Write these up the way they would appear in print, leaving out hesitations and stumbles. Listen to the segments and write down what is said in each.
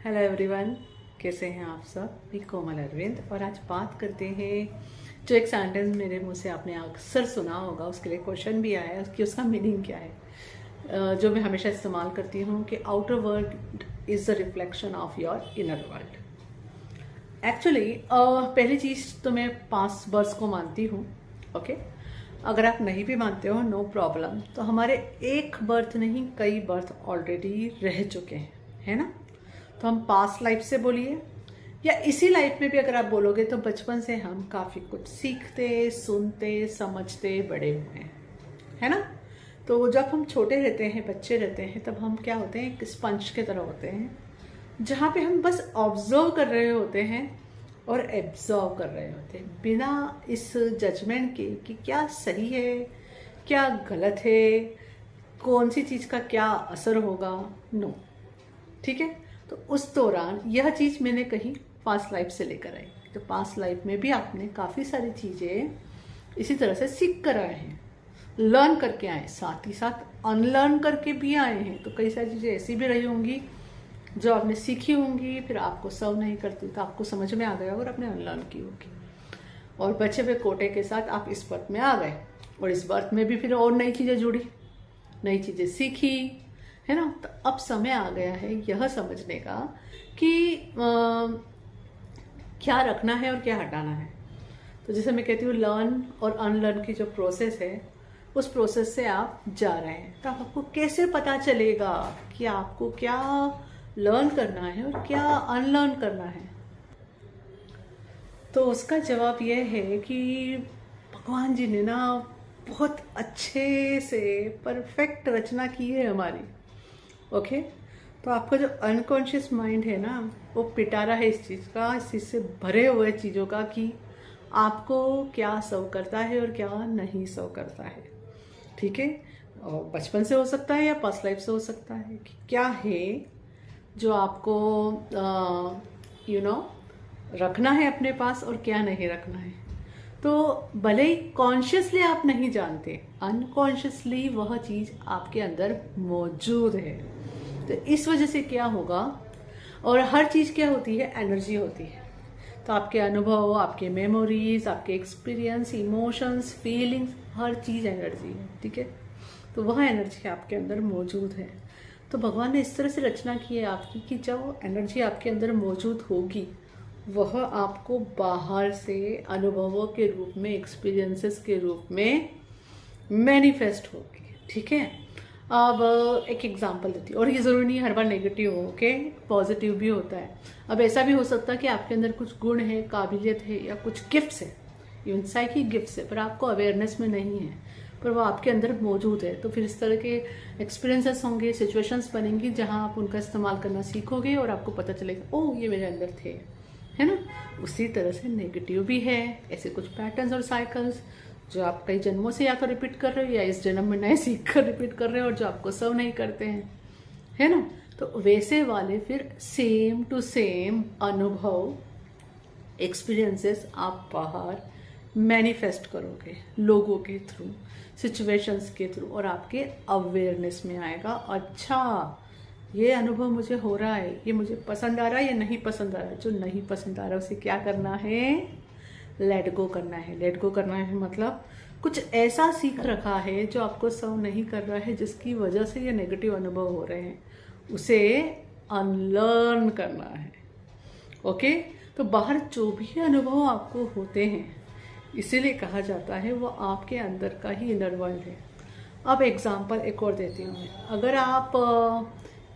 Hello everyone, कैसे हैं आप सब। मैं कोमल अरविंद और आज बात करते हैं जो एक सेंटेंस मेरे मुंह से आपने अक्सर सुना होगा, उसके लिए क्वेश्चन भी आया है कि उसका मीनिंग क्या है। जो मैं हमेशा इस्तेमाल करती हूँ कि outer world is the reflection of your inner world. Actually पहली चीज़ तो मैं पास्ट बर्थ को मानती हूँ। ओके, अगर आप नहीं भी मानते हो नो प्रॉब्लम। तो हमारे एक बर्थ नहीं कई बर्थ ऑलरेडी रह चुके हैं, है ना। तो हम पास्ट लाइफ से बोलिए या इसी लाइफ में भी अगर आप बोलोगे तो बचपन से हम काफ़ी कुछ सीखते, सुनते, समझते बड़े हुए हैं, है ना। तो जब हम छोटे रहते हैं, बच्चे रहते हैं, तब हम क्या होते हैं, एक स्पंज की तरह होते हैं जहाँ पे हम बस ऑब्जर्व कर रहे होते हैं और एब्जॉर्व कर रहे होते हैं बिना इस जजमेंट के कि क्या सही है, क्या गलत है, कौन सी चीज़ का क्या असर होगा। नो, ठीक है। तो उस दौरान यह चीज़ मैंने कही पास्ट लाइफ से लेकर आई। तो पास्ट लाइफ में भी आपने काफ़ी सारी चीज़ें इसी तरह से सीख कर आए हैं, लर्न करके आए, साथ ही साथ अनलर्न करके भी आए हैं। तो कई सारी चीज़ें ऐसी भी रही होंगी जो आपने सीखी होंगी, फिर आपको सर्व नहीं करती तो आपको समझ में आ गया और आपने अनलर्न की होगी, और बचे हुए कोटे के साथ आप इस बर्थ में आ गए और इस बर्थ में भी फिर और नई चीज़ें जुड़ी, नई चीज़ें सीखी, है ना। तो अब समय आ गया है यह समझने का कि क्या रखना है और क्या हटाना है। तो जैसे मैं कहती हूँ लर्न और अनलर्न की जो प्रोसेस है, उस प्रोसेस से आप जा रहे हैं। तो आपको कैसे पता चलेगा कि आपको क्या लर्न करना है और क्या अनलर्न करना है। तो उसका जवाब यह है कि भगवान जी ने ना बहुत अच्छे से परफेक्ट रचना की है हमारी। ओके, तो आपका जो अनकॉन्शियस माइंड है ना, वो पिटारा है इस चीज़ का, इस चीज़ से भरे हुए चीज़ों का कि आपको क्या सर्व करता है और क्या नहीं सर्व करता है। ठीक है, और बचपन से हो सकता है या पास्ट लाइफ से हो सकता है कि क्या है जो आपको रखना है अपने पास और क्या नहीं रखना है। तो भले ही कॉन्शियसली आप नहीं जानते, अनकॉन्शियसली वह चीज़ आपके अंदर मौजूद है। तो इस वजह से क्या होगा, और हर चीज़ क्या होती है, एनर्जी होती है। तो आपके अनुभव, आपके मेमोरीज, आपके एक्सपीरियंस, इमोशंस, फीलिंग्स, हर चीज़ एनर्जी है। ठीक है, तो वह एनर्जी आपके अंदर मौजूद है। तो भगवान ने इस तरह से रचना की है आपकी कि जब एनर्जी आपके अंदर मौजूद होगी, वह आपको बाहर से अनुभवों के रूप में, एक्सपीरियंसेस के रूप में मैनिफेस्ट होगी। ठीक है, अब एक एग्जांपल देती हूँ, और ये ज़रूरी नहीं हर बार नेगेटिव हो, ओके, पॉजिटिव भी होता है। अब ऐसा भी हो सकता है कि आपके अंदर कुछ गुण है, काबिलियत है या कुछ गिफ्ट्स है, इवन साइकिक गिफ्ट्स है, पर आपको अवेयरनेस में नहीं है, पर वो आपके अंदर मौजूद है। तो फिर इस तरह के एक्सपीरियंसेस होंगे, सिचुएशंस बनेंगी जहाँ आप उनका इस्तेमाल करना सीखोगे और आपको पता चलेगा ओह ये मेरे अंदर थे, है ना। उसी तरह से नेगेटिव भी है, ऐसे कुछ पैटर्न्स और साइकिल्स जो आप कई जन्मों से या तो रिपीट कर रहे हो या इस जन्म में नए सीख कर रिपीट कर रहे हो और जो आपको सर्व नहीं करते हैं, है ना। तो वैसे वाले फिर सेम टू सेम अनुभव, एक्सपीरियंसेस आप बाहर मैनिफेस्ट करोगे लोगों के थ्रू, सिचुएशंस के थ्रू, और आपके अवेयरनेस में आएगा अच्छा ये अनुभव मुझे हो रहा है, ये मुझे पसंद आ रहा है या नहीं पसंद आ रहा है। जो नहीं पसंद आ रहा है उसे क्या करना है, लेट गो करना है। लेट गो करना है मतलब कुछ ऐसा सीख रखा है जो आपको सर्व नहीं कर रहा है, जिसकी वजह से ये नेगेटिव अनुभव हो रहे हैं, उसे अनलर्न करना है। ओके, तो बाहर जो भी अनुभव आपको होते हैं, इसीलिए कहा जाता है वो आपके अंदर का ही इनर वर्ल्ड है। अब एग्जांपल एक और देती हूँ मैं। अगर आप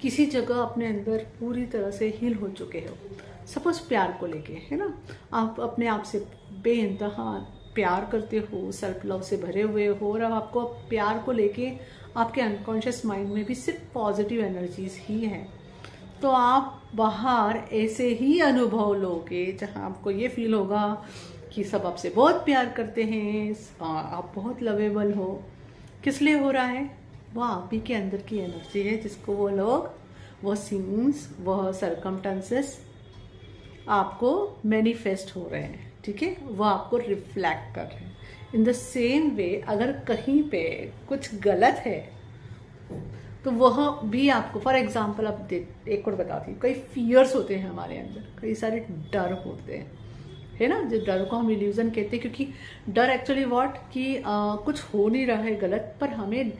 किसी जगह अपने अंदर पूरी तरह से हील हो चुके हो, सपोज प्यार को लेके, है ना, आप अपने आप से बेइंतहा प्यार करते हो, सेल्फ लव से भरे हुए हो, और अब आपको प्यार को लेके आपके अनकॉन्शियस माइंड में भी सिर्फ पॉजिटिव एनर्जीज ही हैं, तो आप बाहर ऐसे ही अनुभव लोगे जहाँ आपको ये फील होगा कि सब आपसे बहुत प्यार करते हैं, आप बहुत लवेबल हो। किस लिए हो रहा है, वो आप ही के अंदर की एनर्जी है जिसको वो लोग, वो सीन्स, वह सरकमस्टेंसेस आपको मैनिफेस्ट हो रहे हैं। ठीक है, वो आपको रिफ्लेक्ट कर रहे हैं। इन द सेम वे अगर कहीं पे कुछ गलत है तो वह भी आपको, फॉर एग्जाम्पल आप एक और बताती हूँ, कई फियर्स होते हैं हमारे अंदर, कई सारे डर होते हैं, है ना, जो डर को हम इल्यूजन कहते हैं, क्योंकि डर एक्चुअली व्हाट कि कुछ हो नहीं रहा है गलत, पर हमें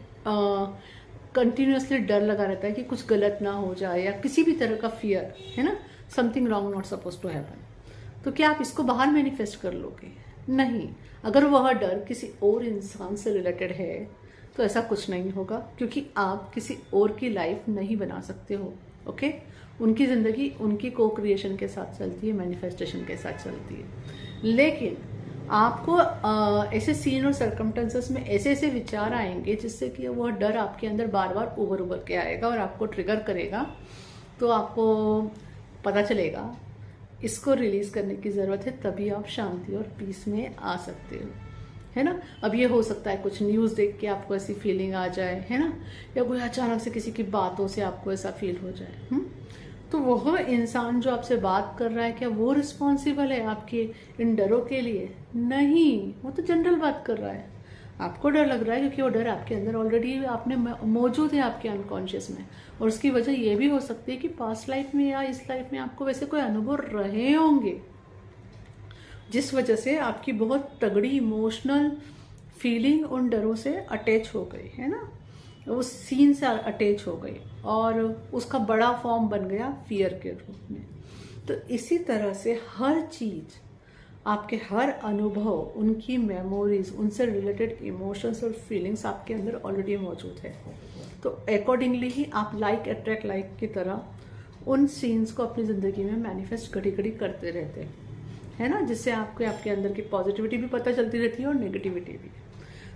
कंटिन्यूसली डर लगा रहता है कि कुछ गलत ना हो जाए, या किसी भी तरह का फियर, है ना, something wrong not suppose to happen. तो क्या आप इसको बाहर मैनिफेस्ट कर लोगे? नहीं। अगर वह डर किसी और इंसान से रिलेटेड है तो ऐसा कुछ नहीं होगा, क्योंकि आप किसी और की लाइफ नहीं बना सकते हो। ओके, उनकी ज़िंदगी उनकी को क्रिएशन के साथ चलती है, मैनिफेस्टेशन के साथ चलती है। लेकिन आपको ऐसे सीन और सर्कमटेंसेस में ऐसे ऐसे विचार आएंगे जिससे कि वह डर आपके अंदर बार बार उभर के आएगा और आपको ट्रिगर करेगा। तो आपको पता चलेगा इसको रिलीज करने की ज़रूरत है, तभी आप शांति और पीस में आ सकते हो, है ना। अब ये हो सकता है कुछ न्यूज़ देख के आपको ऐसी फीलिंग आ जाए, है ना, या कोई अचानक से किसी की बातों से आपको ऐसा फील हो जाए। तो वह इंसान जो आपसे बात कर रहा है, क्या वो रिस्पॉन्सिबल है आपके इन डरों के लिए? नहीं, वो तो जनरल बात कर रहा है। आपको डर लग रहा है क्योंकि वो डर आपके अंदर ऑलरेडी आपने मौजूद है आपके अनकॉन्शियस में, और उसकी वजह ये भी हो सकती है कि पास्ट लाइफ में या इस लाइफ में आपको वैसे कोई अनुभव रहे होंगे जिस वजह से आपकी बहुत तगड़ी इमोशनल फीलिंग उन डरों से अटैच हो गई, है ना, उस सीन से अटैच हो गई और उसका बड़ा फॉर्म बन गया फियर के रूप में। तो इसी तरह से हर चीज, आपके हर अनुभव, उनकी मेमोरीज, उनसे रिलेटेड इमोशंस और फीलिंग्स आपके अंदर ऑलरेडी मौजूद है। तो अकॉर्डिंगली ही आप लाइक अट्रैक्ट लाइक की तरह उन सीन्स को अपनी ज़िंदगी में मैनिफेस्ट घड़ी घड़ी करते रहते हैं, है ना, जिससे आपको आपके अंदर की पॉजिटिविटी भी पता चलती रहती है और नेगेटिविटी भी।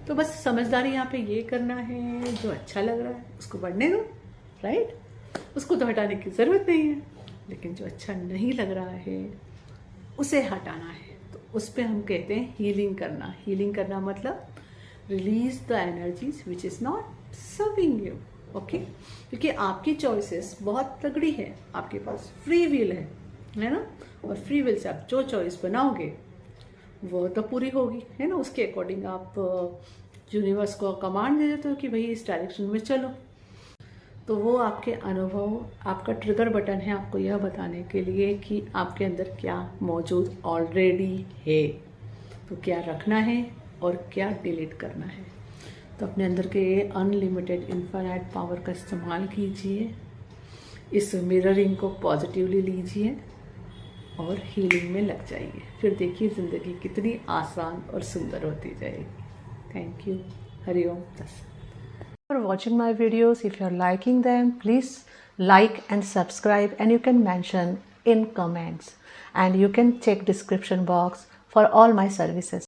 तो बस समझदारी यहाँ पे ये करना है, जो अच्छा लग रहा है उसको बढ़ने दो, राइट, उसको तो हटाने की ज़रूरत नहीं है, लेकिन जो अच्छा नहीं लग रहा है उसे हटाना है। तो उस पर हम कहते हैं हीलिंग करना। हीलिंग करना मतलब release the energies which is not serving you. Okay, क्योंकि आपकी चॉइसेस बहुत तगड़ी है, आपके पास फ्री विल है ना, और फ्री विल से आप जो चॉइस बनाओगे वो तो पूरी होगी, है ना। उसके अकॉर्डिंग आप यूनिवर्स को कमांड दे देते हो कि भाई इस डायरेक्शन में चलो। तो वो आपके अनुभव, आपका ट्रिगर बटन है आपको यह बताने के लिए कि आपके अंदर क्या मौजूद ऑलरेडी है, तो क्या रखना है और क्या डिलीट करना है। तो अपने अंदर के अनलिमिटेड इनफाइनाइट पावर का इस्तेमाल कीजिए, इस मिररिंग को पॉजिटिवली लीजिए और हीलिंग में लग जाइए। फिर देखिए ज़िंदगी कितनी आसान और सुंदर होती जाएगी। Thank you. हरिओम तत्सत। For watching my videos, if you are liking them, please like and subscribe, and you can mention in comments, and you can check description box for all my services.